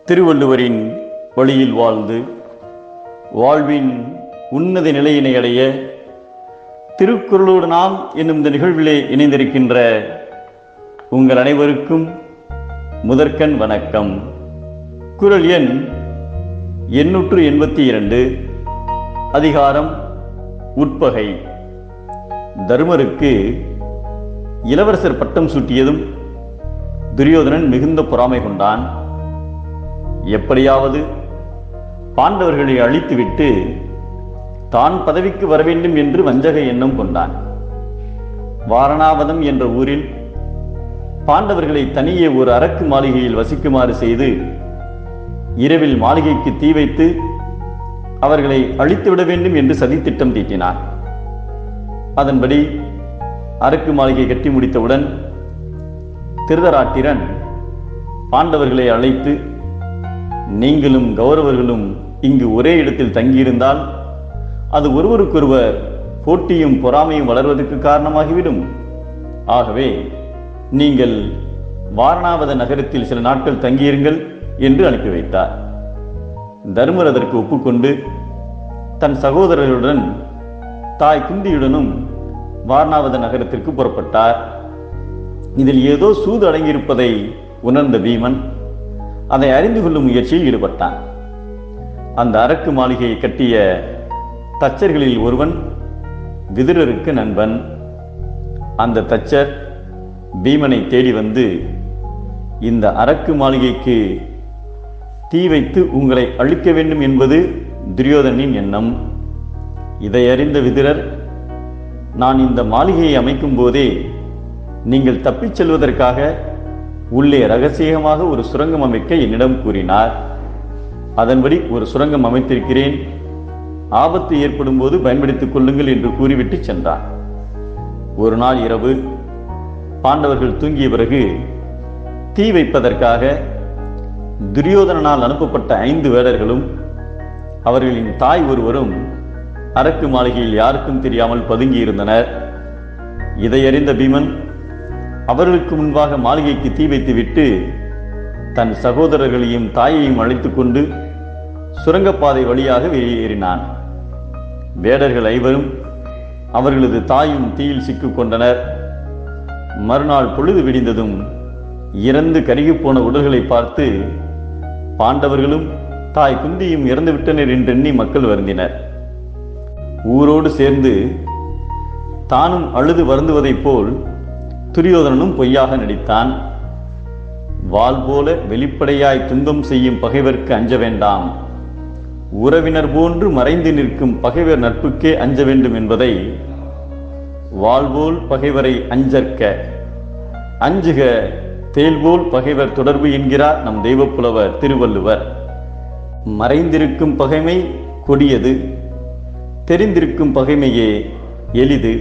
திருவள்ளுவரின் வழியில் வாழ்ந்து வாழ்வின் உன்னத நிலையினை அடைய திருக்குறளோடு நாம் என்னும் இந்த நிகழ்விலே இணைந்திருக்கின்ற உங்கள் அனைவருக்கும் முதற்கண் வணக்கம். குறள் எண் 882, அதிகாரம் உட்பகை. தருமருக்கு இளவரசர் பட்டம் சூட்டியதும் துரியோதனன் மிகுந்த பொறாமை கொண்டான். எப்படியாவது பாண்டவர்களை அழித்துவிட்டு தான் பதவிக்கு வர வேண்டும் என்று வஞ்சக எண்ணம் கொண்டான். வாரணாவதம் என்ற ஊரில் பாண்டவர்களை தனியே ஒரு அரக்கு மாளிகையில் வசிக்குமாறு செய்து இரவில் மாளிகைக்கு தீ வைத்து அவர்களை அழித்துவிட வேண்டும் என்று சதித்திட்டம் தீட்டினான். அதன்படி அரக்கு மாளிகை கட்டி முடித்தவுடன் திருதராட்டிரன் பாண்டவர்களை அழைத்து, நீங்களும் கௌரவர்களும் இங்கு ஒரே இடத்தில் தங்கியிருந்தால் அது ஒருவருக்கொருவர் போட்டியும் பொறாமையும் வளர்வதற்கு காரணமாகிவிடும். ஆகவே நீங்கள் வாரணாவத நகரத்தில் சில நாட்கள் தங்கியிருங்கள் என்று அனுப்பி வைத்தார். தருமர் அதற்கு ஒப்புக்கொண்டு தன் சகோதரர்களுடன் தாய் குந்தியுடனும் வாரணாவத நகரத்திற்கு புறப்பட்டார். இதில் ஏதோ சூது அடங்கியிருப்பதை உணர்ந்த பீமன் அதை அறிந்து கொள்ளும் முயற்சியில் ஈடுபட்டான். அந்த அரக்கு மாளிகையை கட்டிய தச்சர்களில் ஒருவன் விதுரருக்கு நண்பன். அந்த தச்சர் பீமனை தேடி வந்து, இந்த அரக்கு மாளிகைக்கு தீ வைத்து உங்களை அழிக்க வேண்டும் என்பது துரியோதனின் எண்ணம். இதை அறிந்த விதுரர், நான் இந்த மாளிகையை அமைக்கும் போதே நீங்கள் தப்பிச் செல்வதற்காக உள்ளே ரகசியமாக ஒரு சுரங்கம் அமைக்க என்னிடம் கூறினார். அதன்படி ஒரு சுரங்கம் அமைத்திருக்கிறேன், ஆபத்து ஏற்படும் போது பயன்படுத்திக் கொள்ளுங்கள் என்று கூறிவிட்டு சென்றான். ஒரு நாள் இரவு பாண்டவர்கள் தூங்கிய பிறகு தீ வைப்பதற்காக துரியோதனனால் அனுப்பப்பட்ட 5 வேடர்களும் அவர்களின் தாய் ஒருவரும் அரக்கு மாளிகையில் யாருக்கும் தெரியாமல் பதுங்கியிருந்தனர். இதை அறிந்த பீமன் அவர்களுக்கு முன்பாக மாளிகைக்கு தீ வைத்துவிட்டு தன் சகோதரர்களையும் தாயையும் அழைத்துக் கொண்டு சுரங்கப்பாதை வழியாக வெளியேறினான். வேடர்கள் 5 அவர்களது தாயும் தீயில் சிக்கிக் கொண்டனர். மறுநாள் பொழுது விடிந்ததும் இறந்து கருகிப்போன உடல்களை பார்த்து பாண்டவர்களும் தாய் குந்தியும் இறந்துவிட்டனர் என்றெண்ணி மக்கள் வருந்தினர். ஊரோடு சேர்ந்து தானும் அழுது வருந்துவதைப் போல் துரியோதனனும் பொய்யாக நடித்தான். வாள் போல வெளிப்படையாய் துன்பம் செய்யும் பகைவர்க்கு அஞ்ச வேண்டாம், உறவினர் போன்று மறைந்து நிற்கும் பகைவர் நட்புக்கே அஞ்ச வேண்டும் என்பதை வாள்போல் பகைவரை அஞ்சற்க, அஞ்சுக தேல்போல் பகைவர் தொடர்பு என்கிறார் நம் தெய்வப்புலவர் திருவள்ளுவர். மறைந்திருக்கும் பகைமை கொடியது, தெரிந்திருக்கும் பகைமையே எளிது.